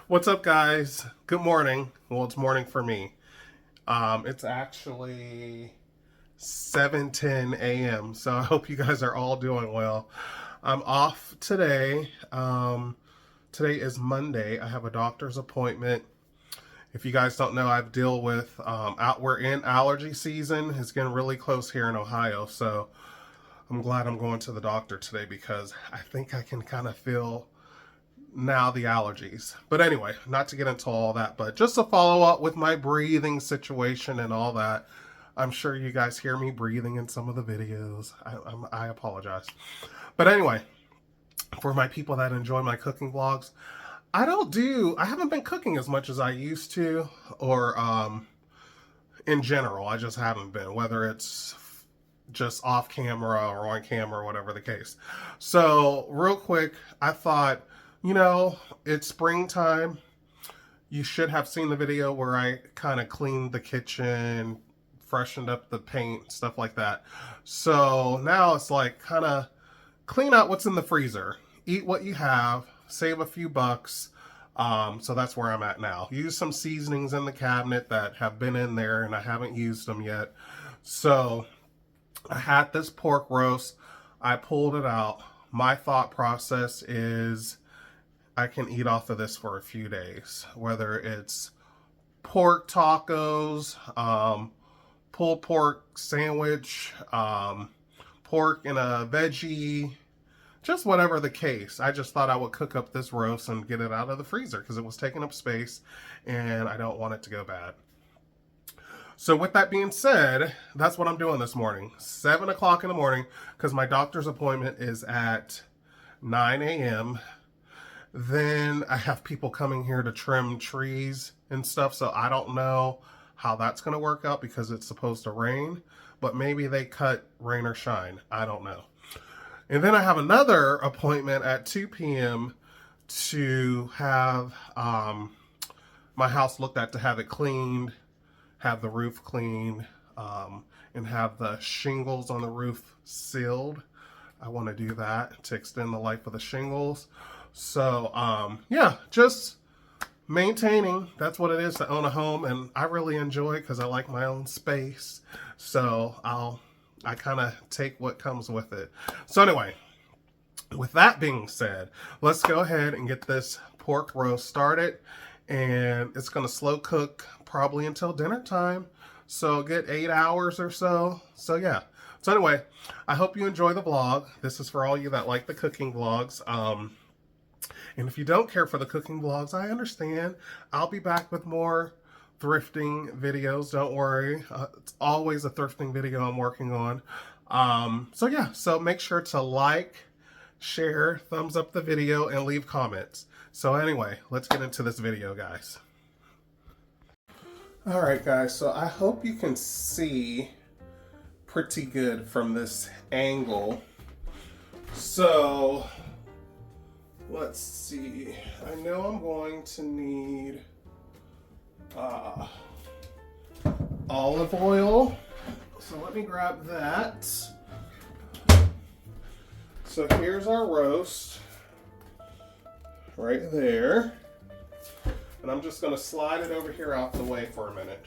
What's up, guys? Good morning. Well, it's morning for me. It's actually 7:10 a.m. So I hope you guys are all doing well. I'm off today. Today is Monday. I have a doctor's appointment. If you guys don't know, I deal with we're in allergy season. It's getting really close here in Ohio, so I'm glad I'm going to the doctor today because I think I can kind of feel now the allergies. But anyway, not to get into all that, but just to follow up with my breathing situation and all that. I'm sure you guys hear me breathing in some of the videos. I apologize. But anyway, for my people that enjoy my cooking vlogs, I haven't been cooking as much as I used to, or in general, I just haven't been, whether it's just off camera or on camera, whatever the case. So real quick, I thought, it's springtime. You should have seen the video where I kind of cleaned the kitchen, freshened up the paint, stuff like that. So now it's like kind of clean out what's in the freezer. Eat what you have, save a few bucks. So that's where I'm at now. Use some seasonings in the cabinet that have been in there and I haven't used them yet. So I had this pork roast. I pulled it out. My thought process is I can eat off of this for a few days, whether it's pork tacos, pulled pork sandwich, pork in a veggie, just whatever the case. I just thought I would cook up this roast and get it out of the freezer because it was taking up space and I don't want it to go bad. So with that being said, that's what I'm doing this morning. 7 o'clock in the morning because my doctor's appointment is at 9 a.m. Then I have people coming here to trim trees and stuff, so I don't know how that's going to work out because it's supposed to rain, but maybe they cut rain or shine. I don't know. And then I have another appointment at 2 p.m. to have my house looked at, to have it cleaned, have the roof cleaned, and have the shingles on the roof sealed. I want to do that to extend the life of the shingles. So, yeah, just maintaining. That's what it is to own a home, and I really enjoy it because I like my own space. So I kind of take what comes with it. So anyway, with that being said, let's go ahead and get this pork roast started, and it's going to slow cook probably until dinner time. So get 8 hours or so. So yeah. So anyway, I hope you enjoy the vlog. This is for all you that like the cooking vlogs. And if you don't care for the cooking vlogs, I understand. I'll be back with more thrifting videos. Don't worry. It's always a thrifting video I'm working on. So yeah, so make sure to like, share, thumbs up the video, and leave comments. So anyway, let's get into this video, guys. All right, guys, so I hope you can see pretty good from this angle. So let's see. I know I'm going to need olive oil. So let me grab that. So here's our roast right there. And I'm just going to slide it over here out the way for a minute.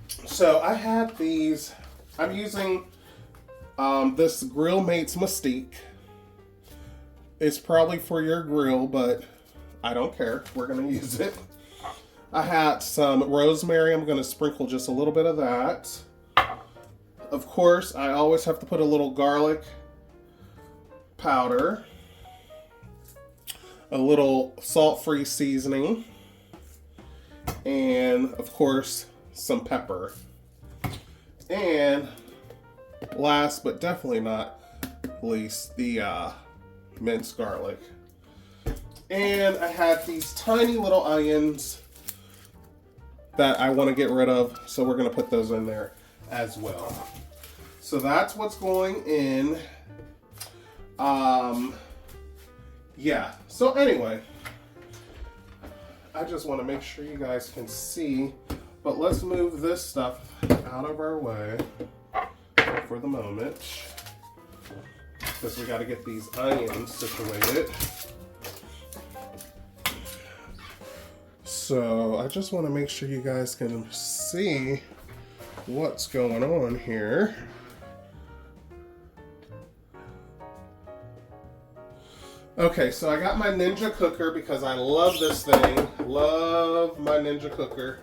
So I had these. I'm using this Grill Mates Mystique. It's probably for your grill, but I don't care. We're going to use it. I had some rosemary. I'm going to sprinkle just a little bit of that. Of course, I always have to put a little garlic powder, a little salt-free seasoning, and of course, some pepper. And last but definitely not least, the minced garlic. And I had these tiny little onions that I want to get rid of, so we're going to put those in there as well. So that's what's going in. Yeah, so anyway, I just want to make sure you guys can see, but let's move this stuff out of our way for the moment, because we got to get these onions situated. So I just want to make sure you guys can see what's going on here. Okay, so I got my Ninja cooker because I love this thing. Love my Ninja cooker.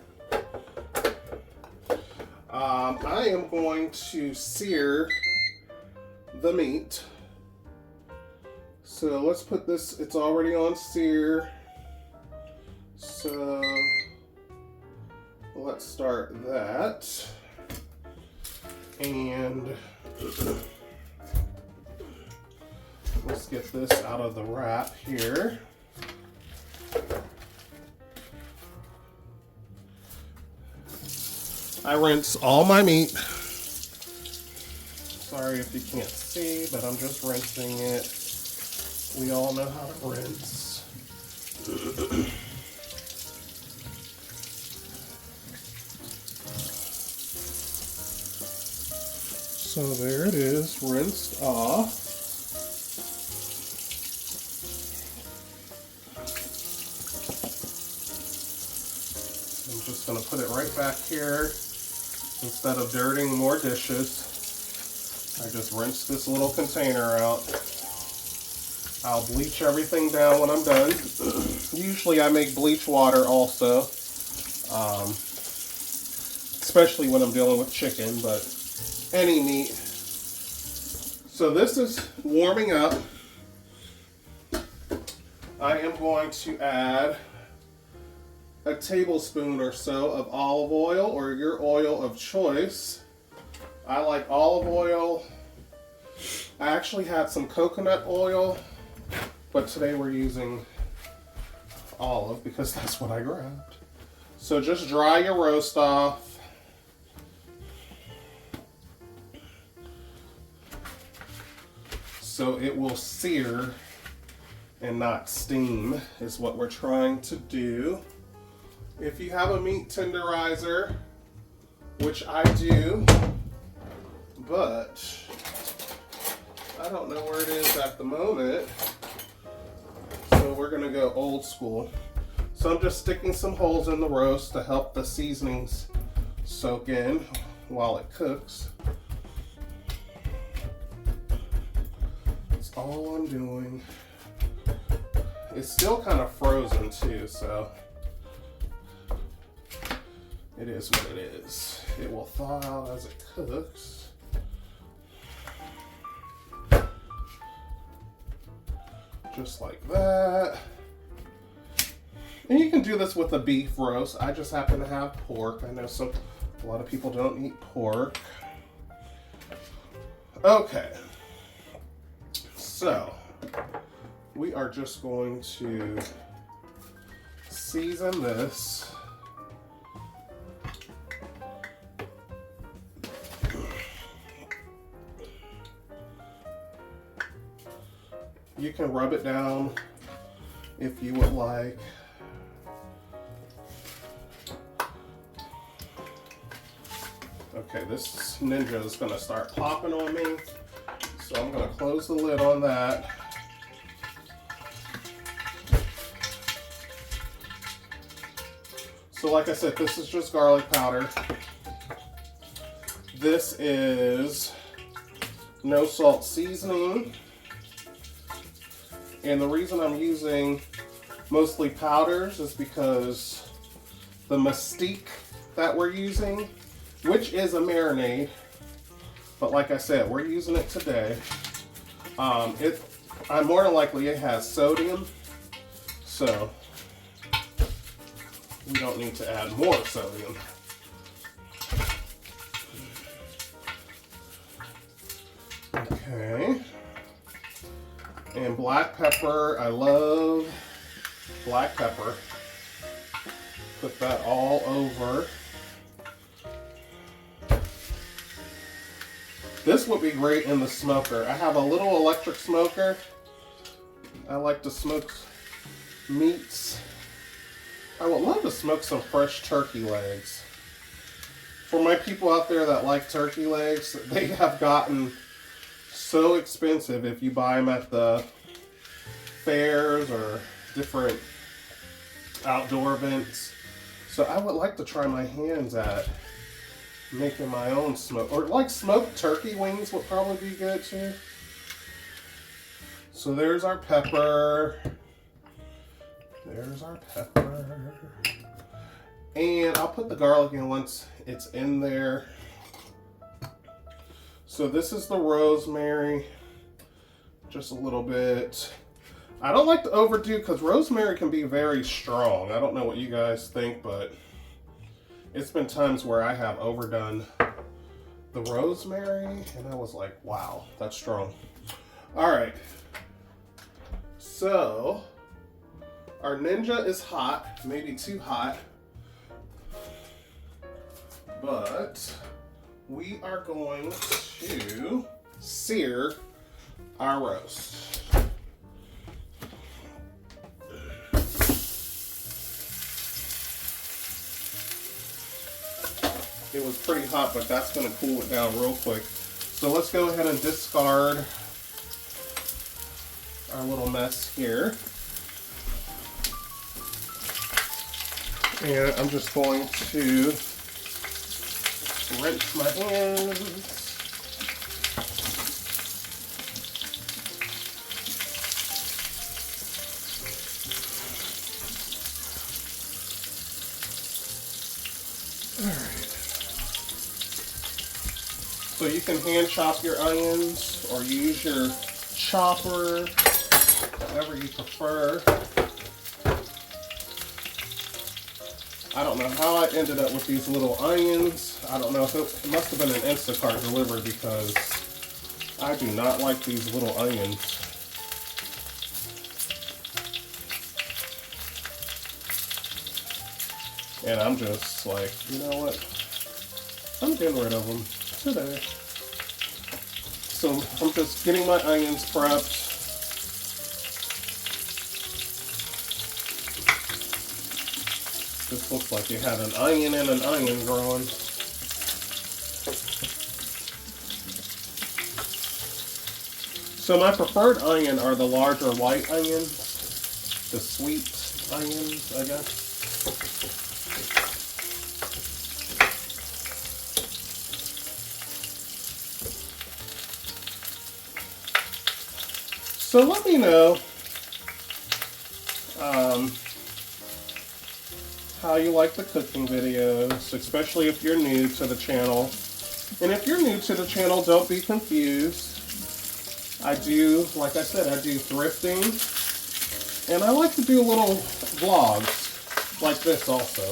I am going to sear the meat. So let's put this, it's already on sear. So let's start that. And let's get this out of the wrap here. I rinse all my meat. Sorry if you can't see, but I'm just rinsing it. We all know how to rinse. So there it is, rinsed off. I'm just going to put it right back here. Instead of dirtying more dishes, I just rinse this little container out. I'll bleach everything down when I'm done. Usually I make bleach water also, especially when I'm dealing with chicken, but any meat. So this is warming up. I am going to add a tablespoon or so of olive oil, or your oil of choice. I like olive oil. I actually had some coconut oil, but today we're using olive because that's what I grabbed. So just dry your roast off. So it will sear and not steam is what we're trying to do. If you have a meat tenderizer, which I do, but I don't know where it is at the moment, so we're gonna go old school. So I'm just sticking some holes in the roast to help the seasonings soak in while it cooks. That's all I'm doing. It's still kind of frozen too, so it is what it is. It will thaw out as it cooks. Just like that. And you can do this with a beef roast. I just happen to have pork. I know a lot of people don't eat pork. Okay. So we are just going to season this. You can rub it down if you would like. Okay, this Ninja is gonna start popping on me, so I'm gonna close the lid on that. So like I said, this is just garlic powder. This is no salt seasoning. And the reason I'm using mostly powders is because the Mystique that we're using, which is a marinade, but like I said, we're using it today. More than likely it has sodium, so we don't need to add more sodium. Okay. And black pepper, I love black pepper. Put that all over. This would be great in the smoker. I have a little electric smoker. I like to smoke meats. I would love to smoke some fresh turkey legs. For my people out there that like turkey legs, they have gotten so expensive if you buy them at the fairs or different outdoor events. So I would like to try my hands at making my own smoke, or like smoked turkey wings would probably be good too. So there's our pepper. There's our pepper. And I'll put the garlic in once it's in there. So this is the rosemary. Just a little bit. I don't like to overdo because rosemary can be very strong. I don't know what you guys think, but it's been times where I have overdone the rosemary and I was like, wow, that's strong. All right. So our Ninja is hot, maybe too hot, but we are going to sear our roast. It was pretty hot, but that's going to cool it down real quick. So let's go ahead and discard our little mess here. And I'm just going to rinse my hands. All right. So you can hand chop your onions or use your chopper, whatever you prefer. I don't know how I ended up with these little onions. I don't know if it must have been an Instacart delivery because I do not like these little onions. And I'm just like, you know what? I'm getting rid of them today. So I'm just getting my onions prepped. This looks like it had an onion and an onion growing. So my preferred onion are the larger white onions, the sweet onions, I guess. So let me know how you like the cooking videos, especially if you're new to the channel. And if you're new to the channel, don't be confused. I do, like I said, I do thrifting. And I like to do little vlogs like this also.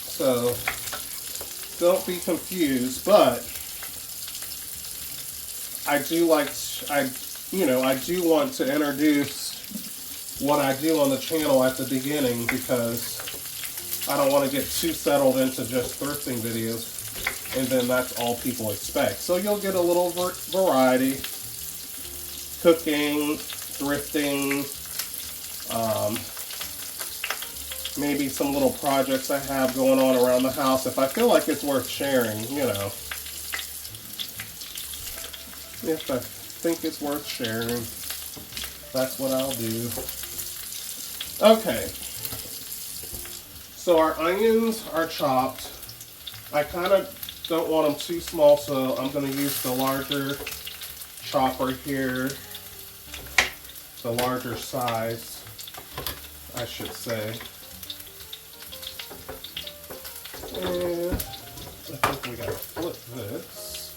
So don't be confused, but I do like, I do want to introduce what I do on the channel at the beginning because I don't want to get too settled into just thrifting videos and then that's all people expect. So you'll get a little variety, cooking, thrifting, maybe some little projects I have going on around the house if I feel like it's worth sharing, you know. If I think it's worth sharing, that's what I'll do. Okay, so our onions are chopped. I kind of don't want them too small, so I'm going to use the larger chopper here, the larger size, I should say. And I think we got to flip this.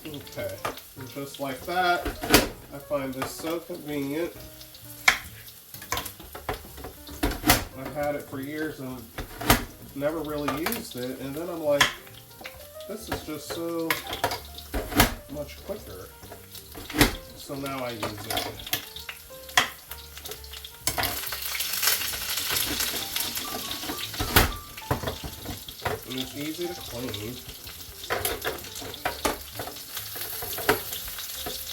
Okay, and just like that. I find this so convenient. I had it for years and never really used it, and then I'm like, this is just so much quicker. So now I use it. And it's easy to clean.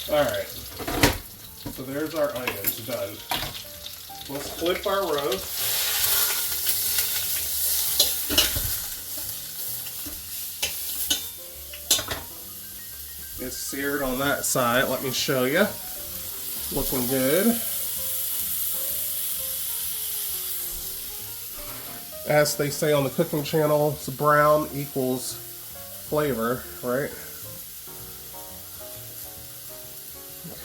Alright, so there's our onions done. Let's flip our roast. It's seared on that side, let me show you. Looking good. As they say on the cooking channel, it's brown equals flavor, right?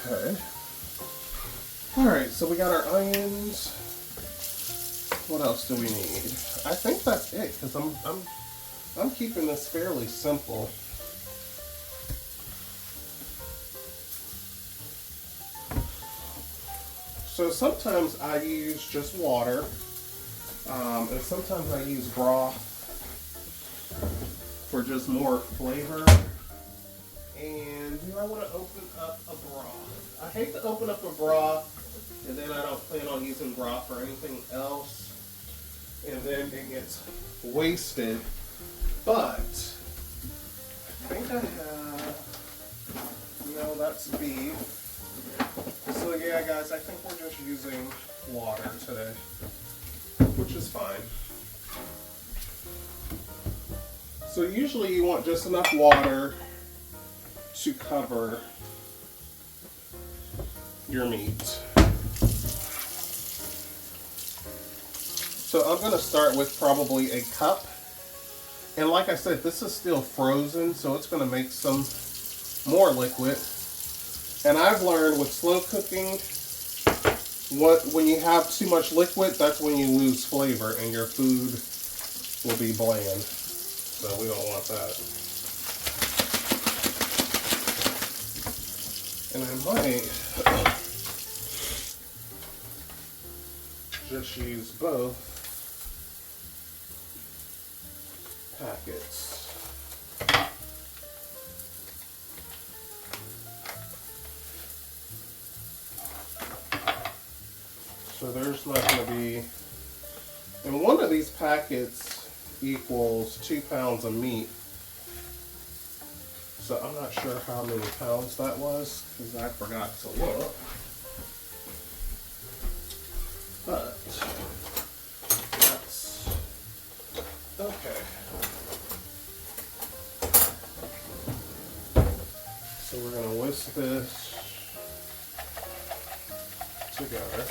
Okay. Alright, so we got our onions. What else do we need? I think that's it, because I'm keeping this fairly simple. So sometimes I use just water, and sometimes I use broth for just more flavor. And do I want to open up a broth? I hate to open up a broth and then I don't plan on using broth for anything else, and then it gets wasted. But I think I have, no, that's beef. So yeah, guys, I think we're just using water today, which is fine. So usually you want just enough water to cover your meat. So I'm going to start with probably a cup. And like I said, this is still frozen, so it's going to make some more liquid. And I've learned with slow cooking, when you have too much liquid, that's when you lose flavor and your food will be bland. So we don't want that. And I might just use both packets. So there's not going to be, and one of these packets equals 2 pounds of meat. So I'm not sure how many pounds that was because I forgot to look. But that's okay. So we're going to whisk this together.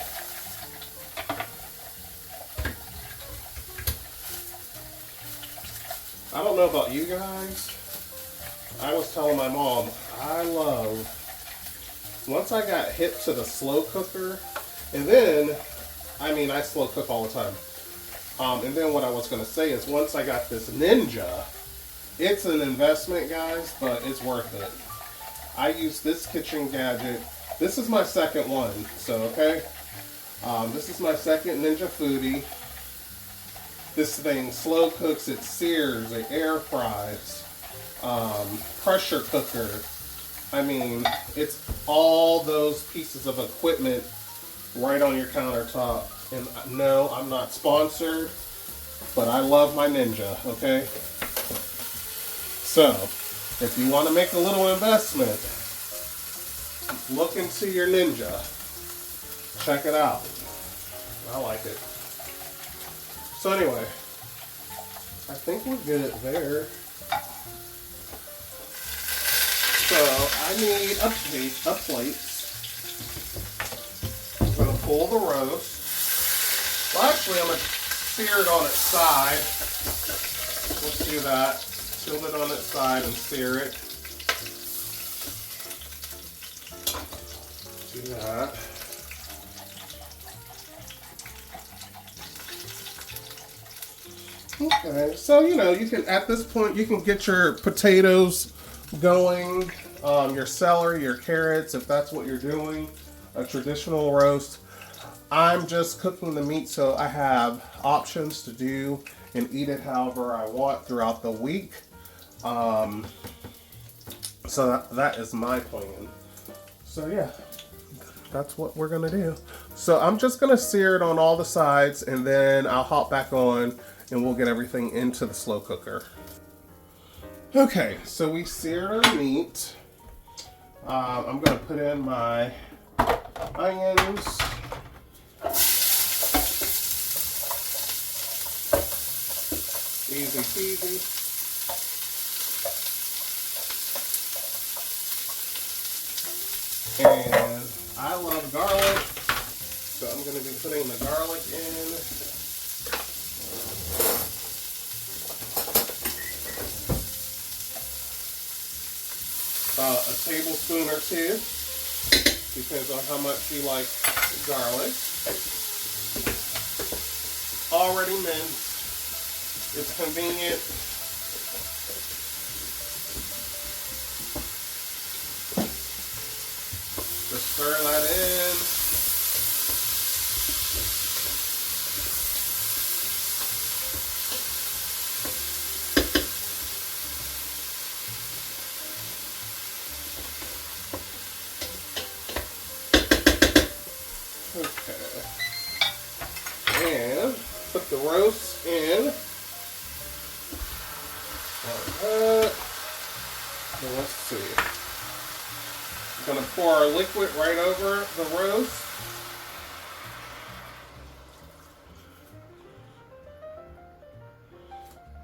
I don't know about you guys. I was telling my mom, I love, once I got hip to the slow cooker, and then, I mean, I slow cook all the time. And then what I was going to say is once I got this Ninja, it's an investment, guys, but it's worth it. I use this kitchen gadget. This is my second one, so okay. This is my second Ninja Foodie. This thing slow cooks, it sears, it air fries, pressure cooker. I mean, it's all those pieces of equipment right on your countertop. And no, I'm not sponsored, but I love my Ninja, okay? So, if you want to make a little investment, look into your Ninja. Check it out. I like it. So anyway, I think we're good there. So I need a plate. I'm going to pull the roast. Well, actually, I'm going to sear it on its side. Let's do that. Tilt it on its side and sear it. Do that. Okay, so you know, you can, at this point, you can get your potatoes going, your celery, your carrots, if that's what you're doing, a traditional roast. I'm just cooking the meat so I have options to do and eat it however I want throughout the week. So that is my plan. So yeah, that's what we're gonna do. So I'm just gonna sear it on all the sides and then I'll hop back on and we'll get everything into the slow cooker. Okay, so we seared our meat. I'm gonna put in my onions. Easy peasy. And I love garlic, so I'm going to be putting the garlic in. About a tablespoon or two, depends on how much you like garlic. Already minced. It's convenient. Just stir that in. Okay. And put the roast in. Like that. And let's see. I'm going to pour our liquid right over the roast.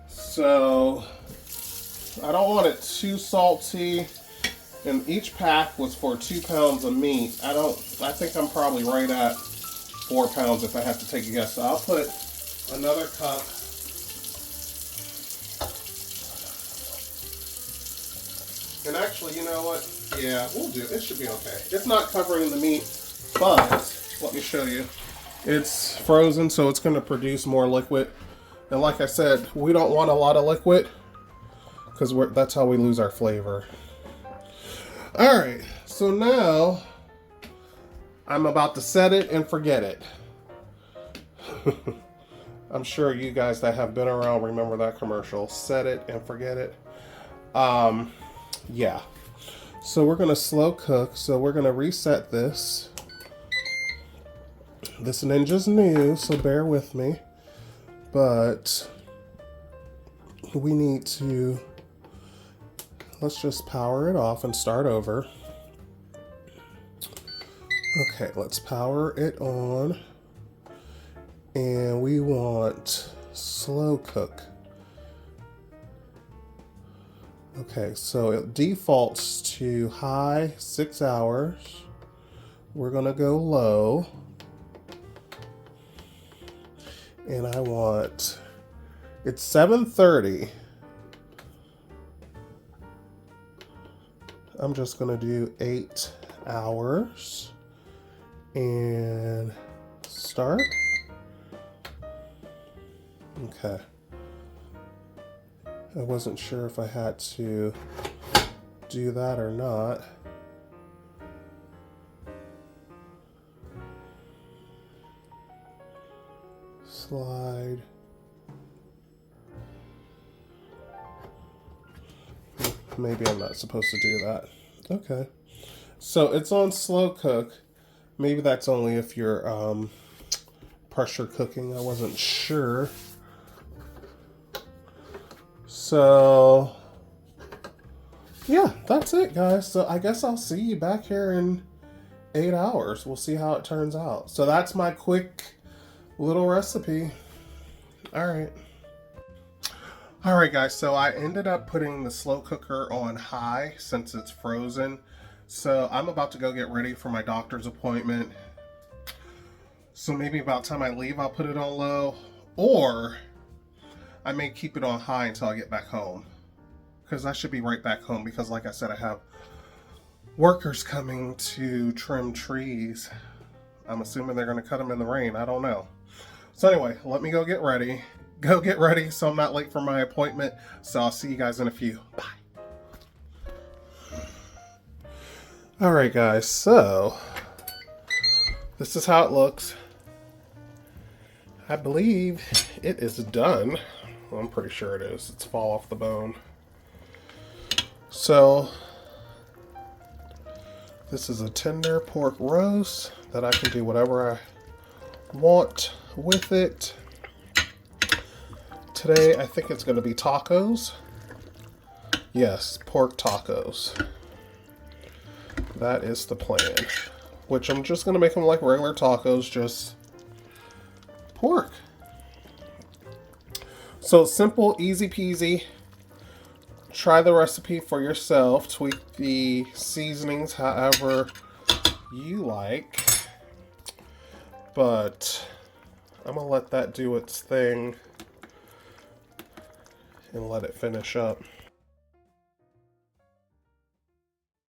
So I don't want it too salty. And each pack was for 2 pounds of meat. I think I'm probably right at 4 pounds if I have to take a guess. So I'll put another cup. And actually, you know what? Yeah, we'll do it. It should be okay. It's not covering the meat, but let me show you. It's frozen, so it's going to produce more liquid. And like I said, we don't want a lot of liquid because that's how we lose our flavor. All right, so now I'm about to set it and forget it. I'm sure you guys that have been around remember that commercial, set it and forget it. Yeah. So we're gonna slow cook. So we're gonna reset this. This Ninja's new, so bear with me. But we need to, let's just power it off and start over. Okay, let's power it on. And we want slow cook. Okay, so it defaults to high, 6 hours. We're gonna go low. And I want, it's 7:30. I'm just gonna do 8 hours and start. Okay. I wasn't sure if I had to do that or not. Slide. Maybe I'm not supposed to do that. Okay. So it's on slow cook. Maybe that's only if you're pressure cooking. I wasn't sure. So yeah, that's it, guys. So I guess I'll see you back here in 8 hours. We'll see how it turns out. So that's my quick little recipe. All right, guys. So I ended up putting the slow cooker on high since it's frozen. So I'm about to go get ready for my doctor's appointment. So maybe about the time I leave, I'll put it on low, or I may keep it on high until I get back home, because I should be right back home, because like I said, I have workers coming to trim trees. I'm assuming they're going to cut them in the rain. I don't know. So anyway, let me go get ready. So I'm not late for my appointment. So I'll see you guys in a few. Bye. All right, guys. So this is how it looks. I believe it is done. Well, I'm pretty sure it is. It's fall off the bone. So this is a tender pork roast that I can do whatever I want with it. Today I think it's going to be tacos. Yes, pork tacos. That is the plan. Which I'm just going to make them like regular tacos, just pork. So simple, easy peasy. Try the recipe for yourself. Tweak the seasonings however you like, but I'm gonna let that do its thing and let it finish up.